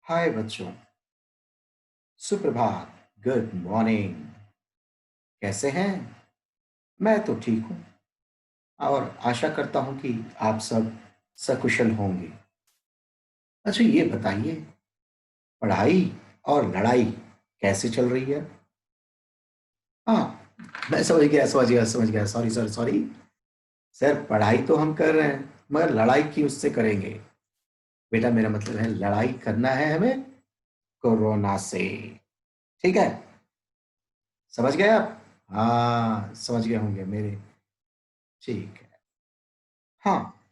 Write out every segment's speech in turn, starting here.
हाय बच्चों, सुप्रभात, good morning. कैसे हैं? मैं तो ठीक हूँ और आशा करता हूँ कि आप सब सकुशल होंगे। अच्छा ये बताइए, पढ़ाई और लड़ाई कैसे चल रही है? हाँ, मैं समझ गया। Sorry sorry sorry. सर, पढ़ाई तो हम कर रहे हैं मगर लड़ाई क्यों उससे करेंगे? बेटा, मेरा मतलब है लड़ाई करना है हमें कोरोना से। ठीक है? समझ गए आप? हाँ, समझ गए होंगे मेरे। ठीक है। हाँ,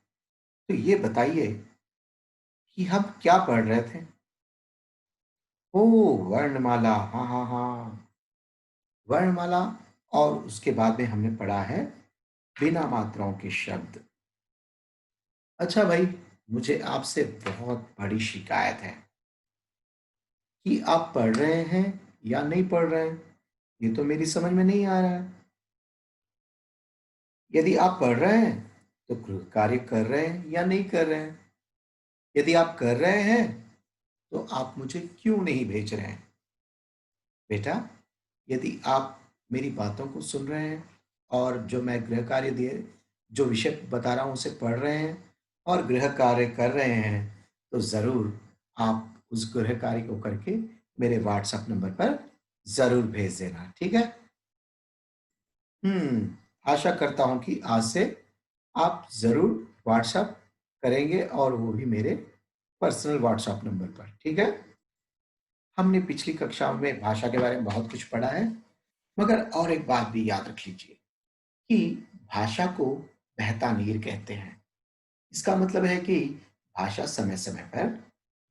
तो ये बताइए कि हम क्या पढ़ रहे थे? ओह, वर्णमाला। हाँ हाँ हाँ, वर्णमाला। और उसके बाद में हमने पढ़ा है बिना मात्राओं के शब्द। अच्छा भाई, मुझे आपसे बहुत बड़ी शिकायत है कि आप पढ़ रहे हैं या नहीं पढ़ रहे हैं। ये तो मेरी समझ में नहीं आ रहा है। यदि आप पढ़ रहे हैं तो गृह कार्य कर रहे हैं या नहीं कर रहे हैं। यदि आप कर रहे हैं तो आप मुझे क्यों नहीं भेज रहे हैं? बेटा, यदि आप मेरी बातों को सुन रहे हैं और जो मैं गृह कार्य दिए, जो विषय बता रहा हूँ उसे पढ़ रहे हैं और गृह कार्य कर रहे हैं, तो ज़रूर आप उस गृह कार्य को करके मेरे व्हाट्सएप नंबर पर ज़रूर भेज देना, ठीक है? आशा करता हूँ कि आज से आप ज़रूर व्हाट्सएप करेंगे और वो भी मेरे पर्सनल व्हाट्सएप नंबर पर, ठीक है? हमने पिछली कक्षा में भाषा के बारे में बहुत कुछ पढ़ा है, मगर और एक बात भी याद रख लीजिए कि भाषा को बहता नीर कहते हैं। इसका मतलब है कि भाषा समय-समय पर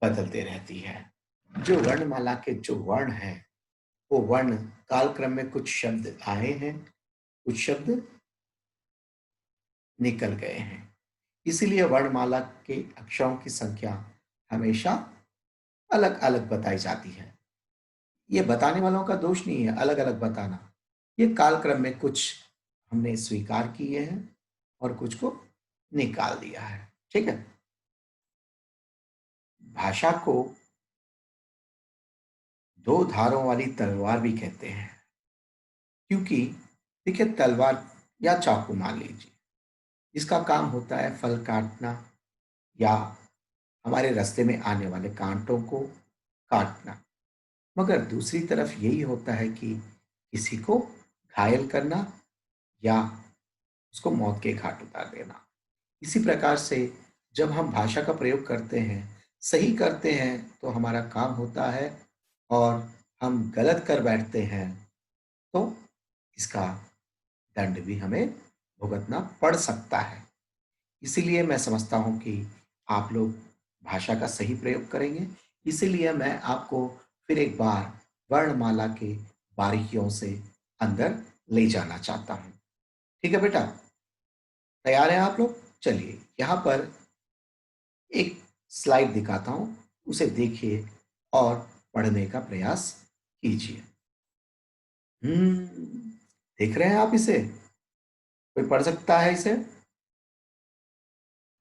बदलते रहती है। जो वर्णमाला के जो वर्ण हैं, वो वर्ण कालक्रम में कुछ शब्द आए हैं, कुछ शब्द निकल गए हैं। इसीलिए वर्णमाला के अक्षरों की संख्या हमेशा अलग-अलग बताई जाती है। ये बताने वालों का दोष नहीं है, अलग-अलग बताना। ये कालक्रम में कुछ हमने स्वीकार किए हैं और कुछ को निकाल दिया है। ठीक है? भाषा को दो धारों वाली तलवार भी कहते हैं, क्योंकि देखिए तलवार या चाकू मान लीजिए, इसका काम होता है फल काटना या हमारे रास्ते में आने वाले कांटों को काटना। मगर दूसरी तरफ यही होता है कि किसी को घायल करना या उसको मौत के घाट उतार देना। इसी प्रकार से जब हम भाषा का प्रयोग करते हैं, सही करते हैं तो हमारा काम होता है और हम गलत कर बैठते हैं तो इसका दंड भी हमें भुगतना पड़ सकता है। इसीलिए मैं समझता हूँ कि आप लोग भाषा का सही प्रयोग करेंगे। इसीलिए मैं आपको फिर एक बार वर्णमाला के बारीकियों से अंदर ले जाना चाहता हूँ। ठीक है बेटा? तैयार हैं आप लोग? चलिए, यहाँ पर एक स्लाइड दिखाता हूँ, उसे देखिए और पढ़ने का प्रयास कीजिए। देख रहे हैं आप इसे? कोई पढ़ सकता है इसे?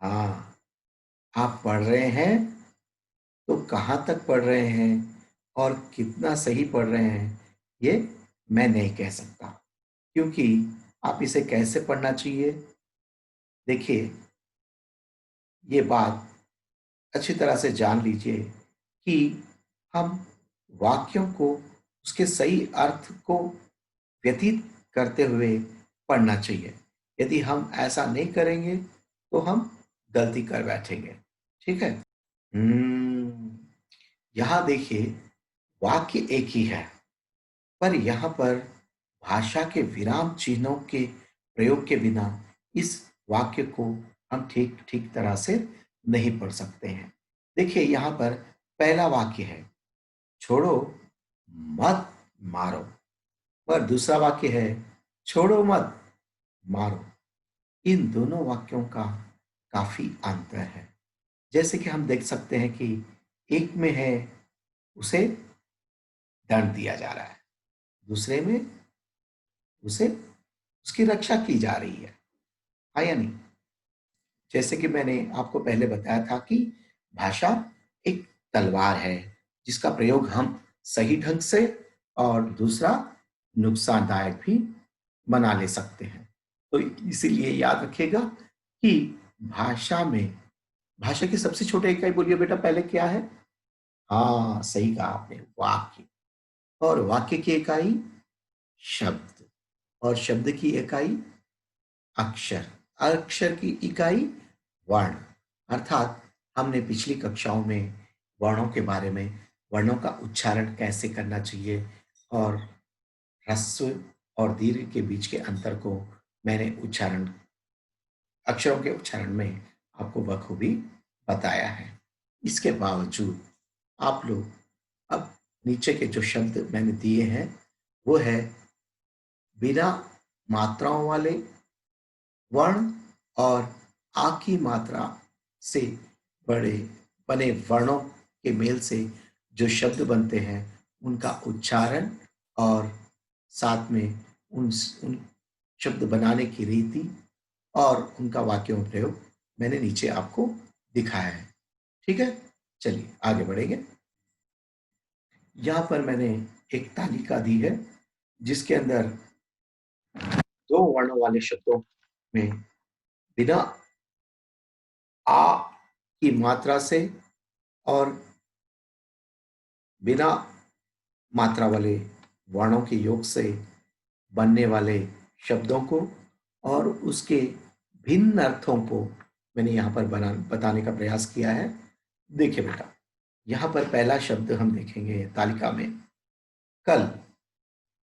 हाँ, आप पढ़ रहे हैं तो कहाँ तक पढ़ रहे हैं और कितना सही पढ़ रहे हैं, ये मैं नहीं कह सकता। क्योंकि आप इसे कैसे पढ़ना चाहिए, देखिए, ये बात अच्छी तरह से जान लीजिए कि हम वाक्यों को उसके सही अर्थ को व्यतीत करते हुए पढ़ना चाहिए। यदि हम ऐसा नहीं करेंगे तो हम गलती कर बैठेंगे। ठीक है? यहाँ देखिए, वाक्य एक ही है, पर यहाँ पर भाषा के विराम चिन्हों के प्रयोग के बिना इस वाक्य को हम ठीक ठीक तरह से नहीं पढ़ सकते हैं। देखिए यहाँ पर पहला वाक्य है, छोड़ो मत मारो। और दूसरा वाक्य है, छोड़ो मत मारो। इन दोनों वाक्यों का काफी अंतर है। जैसे कि हम देख सकते हैं कि एक में है उसे दंड दिया जा रहा है, दूसरे में उसे उसकी रक्षा की जा रही है। हाँ या नहीं? जैसे कि मैंने आपको पहले बताया था कि भाषा एक तलवार है, जिसका प्रयोग हम सही ढंग से और दूसरा नुकसानदायक भी बना ले सकते हैं। तो इसीलिए याद रखिएगा कि भाषा में भाषा की सबसे छोटी इकाई बोलिए बेटा पहले क्या है? हाँ, सही कहा आपने, वाक्य। और वाक्य की इकाई शब्द और शब्द की इकाई अक्षर। अक्षर की इकाई वर्ण। अर्थात हमने पिछली कक्षाओं में वर्णों के बारे में, वर्णों का उच्चारण कैसे करना चाहिए और ह्रस्व और दीर्घ के बीच के अंतर को मैंने अक्षरों के उच्चारण में आपको बखूबी बताया है। इसके बावजूद आप लोग अब नीचे के जो शब्द मैंने दिए हैं, वो है बिना मात्राओं वाले वर्ण और आ की मात्रा से बड़े बने वर्णों के मेल से जो शब्द बनते हैं, उनका उच्चारण और साथ में उन शब्द बनाने की रीति और उनका वाक्यों में प्रयोग मैंने नीचे आपको दिखाया है। ठीक है? चलिए आगे बढ़ेंगे। यहाँ पर मैंने एक तालिका दी है, जिसके अंदर 2 वर्णों वाले शब्दों में बिना आ की मात्रा से और बिना मात्रा वाले वर्णों के योग से बनने वाले शब्दों को और उसके भिन्न अर्थों को मैंने यहाँ पर बताने का प्रयास किया है। देखिए बेटा, यहाँ पर पहला शब्द हम देखेंगे तालिका में, कल।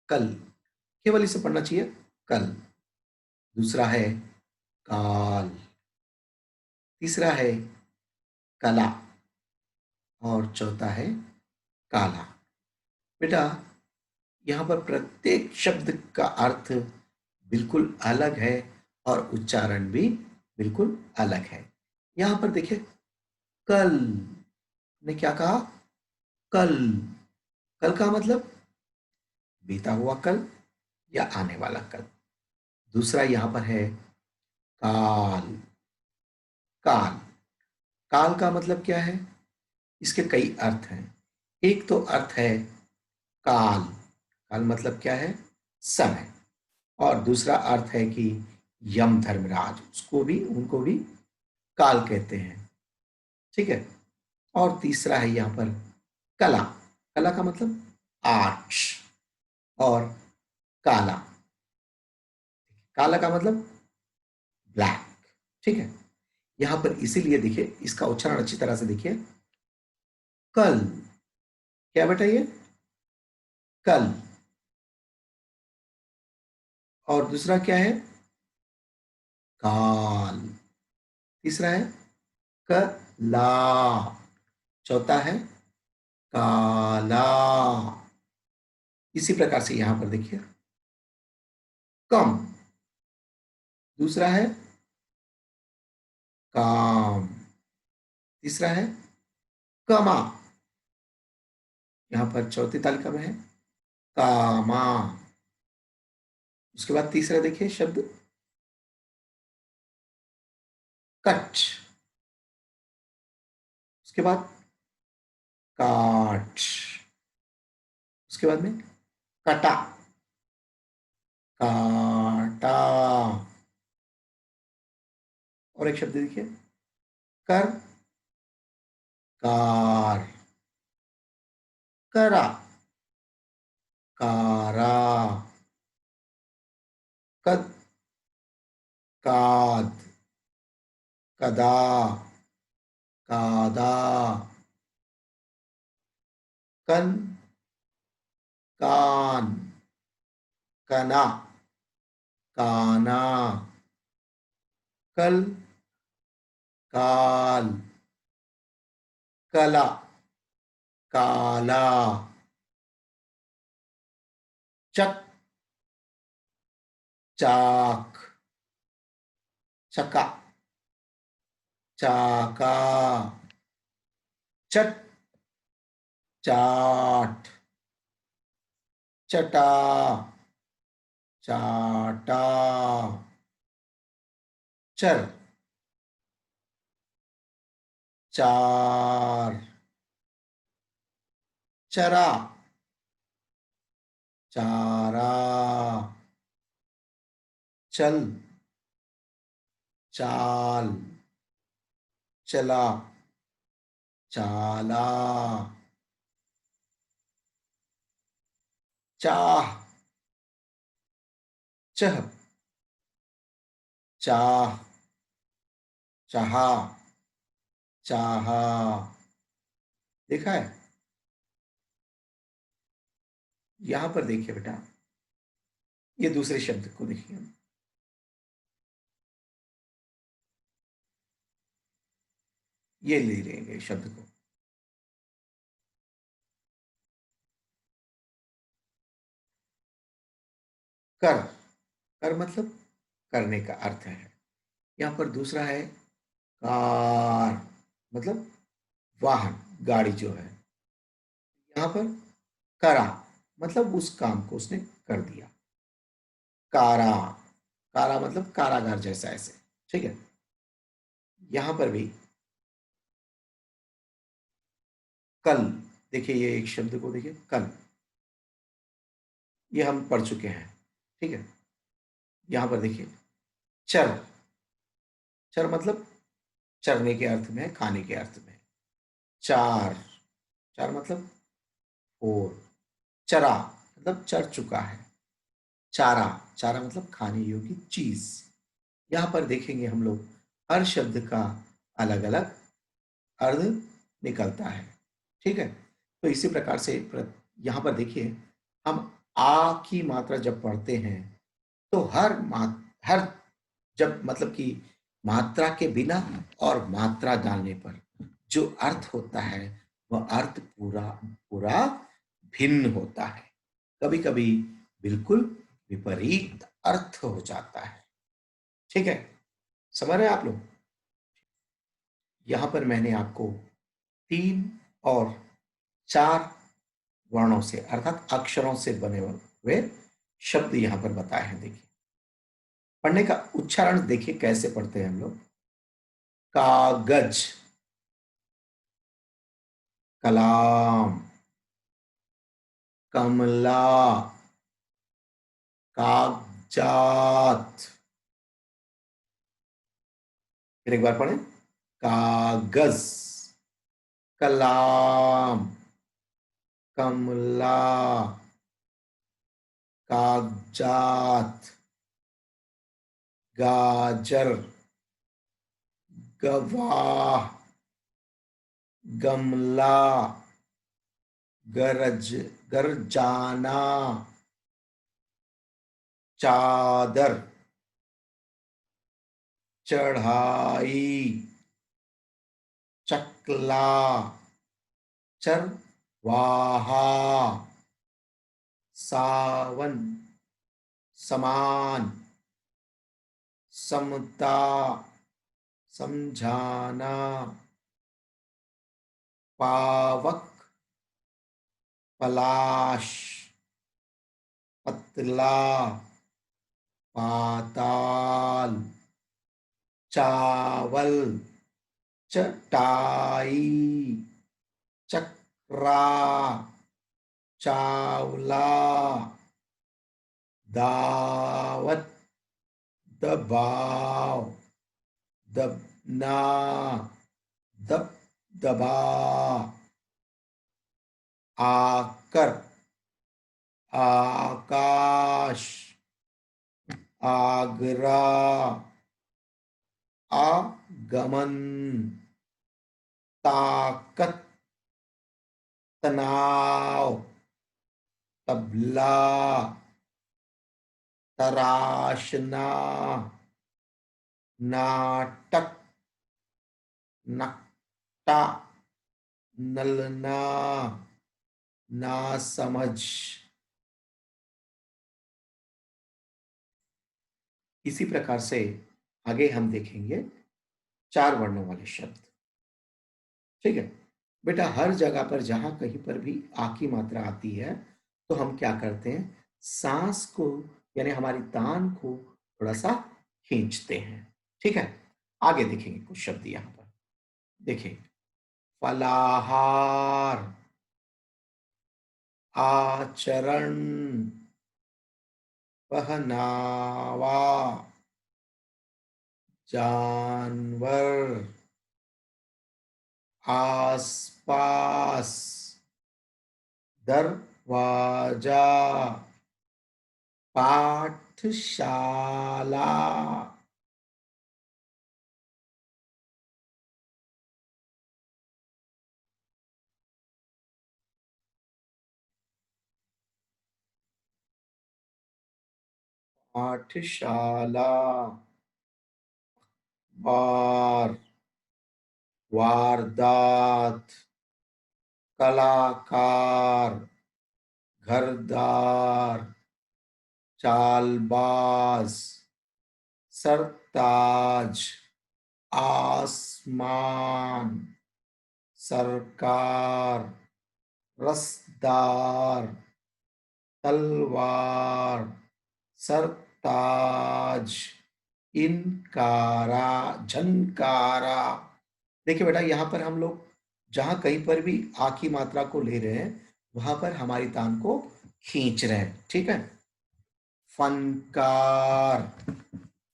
कल केवल इसे पढ़ना चाहिए, कल। दूसरा है काल। तीसरा है कला और चौथा है काला। बेटा, यहाँ पर प्रत्येक शब्द का अर्थ बिल्कुल अलग है और उच्चारण भी बिल्कुल अलग है। यहाँ पर देखिए, कल ने क्या कहा? कल। कल का मतलब बीता हुआ कल या आने वाला कल। दूसरा यहाँ पर है काल। काल। काल का मतलब क्या है? इसके कई अर्थ हैं। एक तो अर्थ है काल। काल मतलब क्या है? समय। और दूसरा अर्थ है कि यम धर्मराज, उसको भी उनको भी काल कहते हैं। ठीक है? और तीसरा है यहाँ पर कला। कला का मतलब आर्ट। और काला, काला का मतलब ब्लैक। ठीक है? यहां पर इसीलिए देखिए, इसका उच्चारण अच्छी तरह से देखिए, कल। क्या बेटा ये? कल। और दूसरा क्या है? काल। तीसरा है कला। चौथा है काला। इसी प्रकार से यहां पर देखिए, कम। दूसरा है काम। तीसरा है कमा। यहां पर चौथी तालिका में है कामा। उसके बाद तीसरा देखिए शब्द कट। उसके बाद काट। उसके बाद में कटा। काटा। और एक शब्द देखिए, कर। कार। करा। कारा। कद। काद। कदा। कादा। कन। कान। कना। काना। कल। काल। कला। काला। चक। चाक। चका। चाका। चट। चाट। चटा। चाटा। चर। चार। चरा, चारा, चल, चाल, चला, चाला, चाह, चह, चाह, चाहा, चाहा। देखा है? यहां पर देखिए बेटा, ये दूसरे शब्द को देखिए हम। ये ले लेंगे शब्द को। कर, कर मतलब करने का अर्थ है। यहां पर दूसरा है कार, मतलब वाहन, गाड़ी जो है। यहां पर करा मतलब उस काम को उसने कर दिया। कारा, कारा मतलब कारागार जैसा, ऐसे। ठीक है। यहां पर भी कल, देखिए ये एक शब्द को देखिए, कल, ये हम पढ़ चुके हैं। ठीक है। यहां पर देखिए चर, चर मतलब चरने के अर्थ में है, खाने के अर्थ में। चार, चार मतलब फोर। चरा मतलब चर चुका है। चारा, चारा मतलब खाने योग्य चीज। यहां पर देखेंगे हम लोग हर शब्द का अलग अलग अर्थ निकलता है। ठीक है। तो इसी प्रकार से यहां पर देखिए, हम आ की मात्रा जब पढ़ते हैं तो हर जब मतलब कि मात्रा के बिना और मात्रा डालने पर जो अर्थ होता है वह अर्थ पूरा पूरा भिन्न होता है। कभी कभी बिल्कुल विपरीत अर्थ हो जाता है। ठीक है। समझ रहे हैं आप लोग? यहां पर मैंने आपको 3 और 4 वर्णों से अर्थात अक्षरों से बने हुए शब्द यहां पर बताए हैं। देखिए, पढ़ने का उच्चारण देखिए कैसे पढ़ते हैं हम लोग। कागज, कलाम, कमला, कागजात। फिर एक बार पढ़ें। कागज, कलाम, कमला, कागजात, गाजर, गवाह, गमला, गरज, गरजाना, चादर, चढ़ाई, चकला, चरवाहा, सावन, समान, समता, समझाना, पावक, पलाश, पतला, पाताल, चावल, चटाई, चक्रा, चावला, दावत, दबाव, दबना, दबदबा, आकर, आकाश, आगरा, आगमन, ताकत, तनाव, तबला, तराशना, नाटक, नक्टा, नलना, नासमझ। इसी प्रकार से आगे हम देखेंगे 4 वर्णों वाले शब्द। ठीक है। बेटा हर जगह पर जहां कहीं पर भी आ की मात्रा आती है तो हम क्या करते हैं, सांस को यानी हमारी तान को थोड़ा सा खींचते हैं। ठीक है। आगे देखेंगे कुछ शब्द यहां पर। देखिए, फलाहार, आचरण, पहनावा, जानवर, आसपास, दरवाजा, पाठशाला। पाठशाला, वार, वारदात, कलाकार, घरदार, चालबाज, सरताज, आसमान, सरकार, रसदार, तलवार, सरताज, इनकारा, झनकारा। देखिए बेटा, यहाँ पर हम लोग जहाँ कहीं पर भी आ की मात्रा को ले रहे हैं, वहां पर हमारी तान को खींच रहे हैं। ठीक है। फनकार,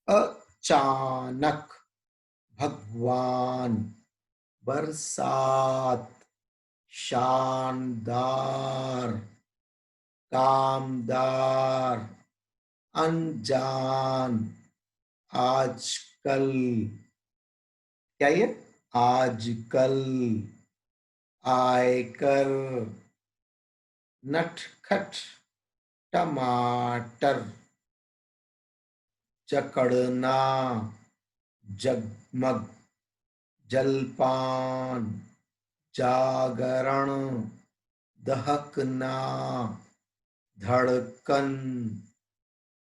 अचानक, भगवान, बरसात, शानदार, कामदार, अनजान, आजकल। क्या ये? आजकल, आयकर, नटखट, टमाटर, जकड़ना, जगमग, जलपान, जागरण, दहकना, धड़कन,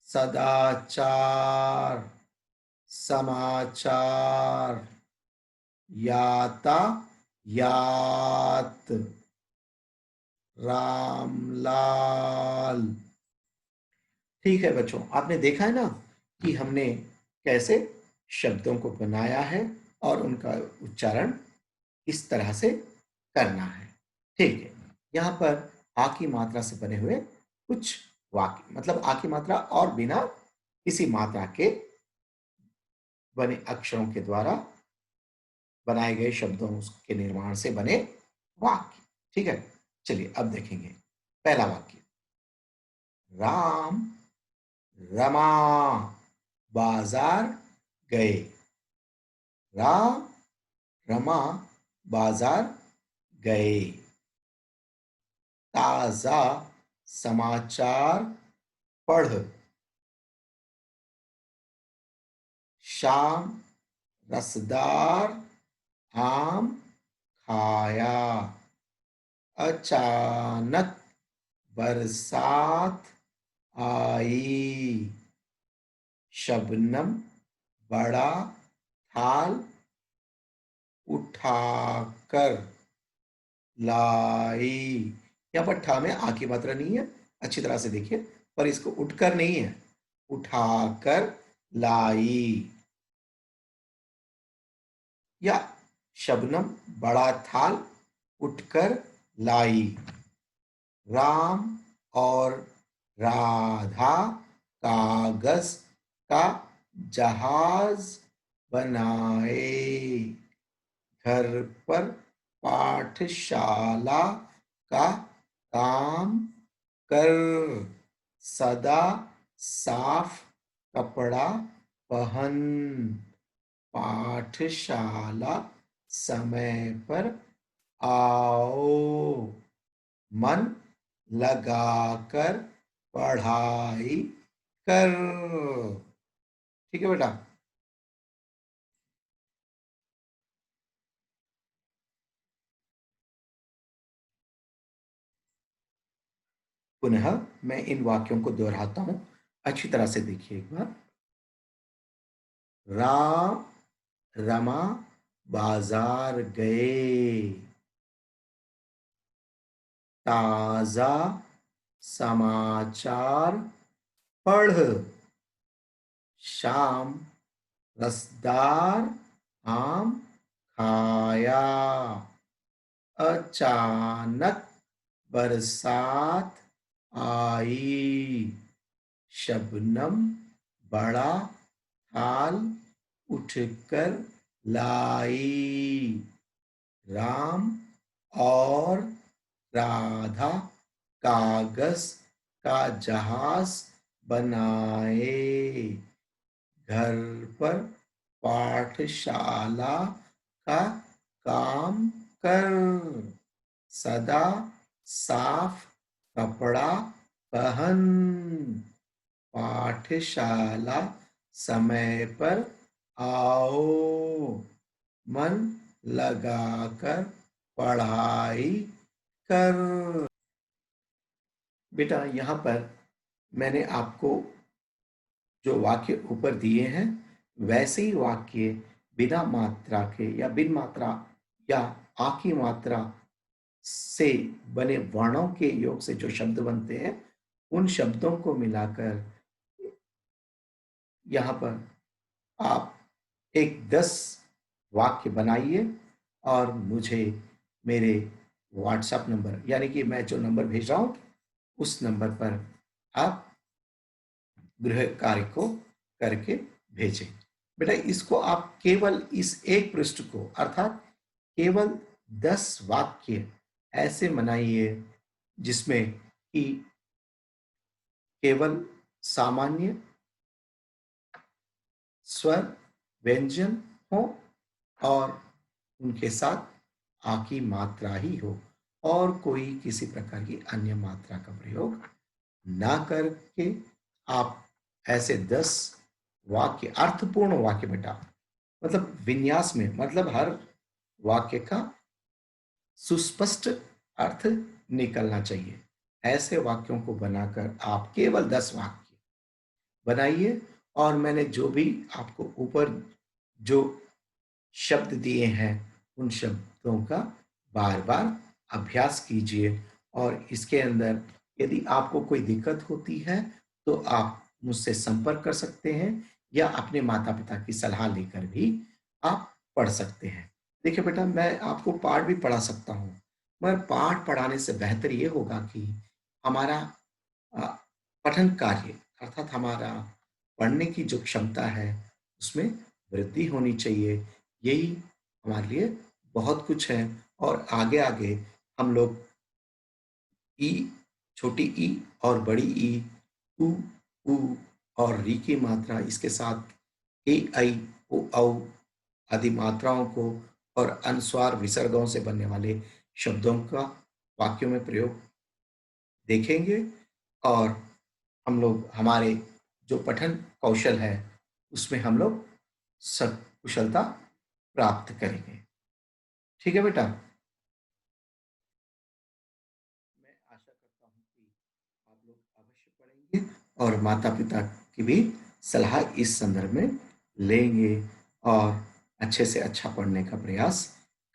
सदाचार, समाचार, यातायात, रामलाल। ठीक है बच्चों, आपने देखा है ना कि हमने कैसे शब्दों को बनाया है और उनका उच्चारण इस तरह से करना है। ठीक है। यहाँ पर आ की मात्रा से बने हुए कुछ वाक्य, मतलब आ की मात्रा और बिना किसी मात्रा के बने अक्षरों के द्वारा बनाए गए शब्दों के निर्माण से बने वाक्य। ठीक है। चलिए अब देखेंगे पहला वाक्य। राम, रमा, बाजार गए। राम, रमा, बाजार गए। ताजा समाचार पढ़। शाम, रसदार आम खाया। अचानक बरसात आई। शबनम बड़ा थाल उठाकर लाई। यहाँ पर ठा में आ की मात्रा नहीं है, अच्छी तरह से देखिए, पर इसको उठकर नहीं है, उठाकर लाई। या शबनम बड़ा थाल उठकर लाई। राम और राधा कागज का जहाज बनाए। घर पर पाठशाला का काम कर। सदा साफ कपड़ा पहन। पाठशाला समय पर आओ। मन लगाकर पढ़ाई कर। ठीक है बेटा। पुनः मैं इन वाक्यों को दोहराता हूं, अच्छी तरह से देखिए एक बार। राम, रमा बाजार गए। ताजा समाचार पढ़। शाम, रसदार आम खाया। अचानक बरसात आई, शबनम बड़ा थाल उठकर लाई, राम और राधा कागज का जहाज बनाए, घर पर पाठशाला का काम कर, सदा साफ कपड़ा पहन, पाठशाला समय पर आओ, मन लगाकर पढ़ाई कर। बेटा यहाँ पर मैंने आपको जो वाक्य ऊपर दिए हैं वैसे ही वाक्य बिना मात्रा के या बिन मात्रा या आ की मात्रा से बने वर्णों के योग से जो शब्द बनते हैं उन शब्दों को मिलाकर यहाँ पर आप एक 10 वाक्य बनाइए और मुझे मेरे व्हाट्सएप नंबर यानी कि मैं जो नंबर भेज रहा हूँ उस नंबर पर आप गृह कार्य को करके भेजें। बेटा इसको आप केवल इस एक पृष्ठ को अर्थात केवल 10 वाक्य ऐसे बनाइए जिसमें कि केवल सामान्य स्वर व्यंजन हो और उनके साथ आ की मात्रा ही हो और कोई किसी प्रकार की अन्य मात्रा का प्रयोग ना करके आप ऐसे 10 वाक्य अर्थपूर्ण वाक्य बेटा मतलब विन्यास में मतलब हर वाक्य का सुस्पष्ट अर्थ निकलना चाहिए। ऐसे वाक्यों को बनाकर आप केवल 10 वाक्य बनाइए और मैंने जो भी आपको ऊपर जो शब्द दिए हैं उन शब्दों का बार बार अभ्यास कीजिए और इसके अंदर यदि आपको कोई दिक्कत होती है तो आप मुझसे संपर्क कर सकते हैं या अपने माता पिता की सलाह लेकर भी आप पढ़ सकते हैं। देखिए बेटा मैं आपको पाठ भी पढ़ा सकता हूँ मगर पाठ पढ़ाने से बेहतर ये होगा कि हमारा अ, पठन कार्य अर्थात हमारा पढ़ने की जो क्षमता है उसमें वृद्धि होनी चाहिए। यही हमारे लिए बहुत कुछ है और आगे आगे हम लोग ई छोटी ई और बड़ी ई उ ऊ और री की मात्रा इसके साथ ए आई ओ औ आदि मात्राओं को और अनुस्वार विसर्गों से बनने वाले शब्दों का वाक्यों में प्रयोग देखेंगे और हम लोग हमारे जो पठन कौशल है उसमें हम लोग सब कुशलता प्राप्त करेंगे। ठीक है बेटा मैं आशा करता हूँ कि आप लोग अवश्य पढ़ेंगे और माता पिता की भी सलाह इस संदर्भ में लेंगे और अच्छे से अच्छा पढ़ने का प्रयास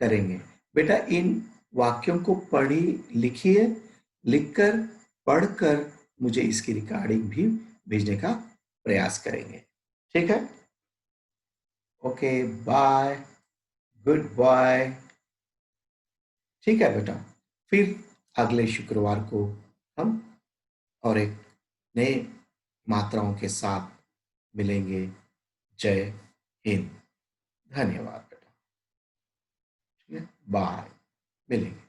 करेंगे। बेटा इन वाक्यों को पढ़ी लिखिए लिखकर पढ़कर मुझे इसकी रिकॉर्डिंग भी भेजने का प्रयास करेंगे। ठीक है ओके बाय गुड बाय। ठीक है बेटा फिर अगले शुक्रवार को हम और एक नए मात्राओं के साथ मिलेंगे। जय हिंद। धन्यवाद बेटा। ठीक है बाय मिलेंगे।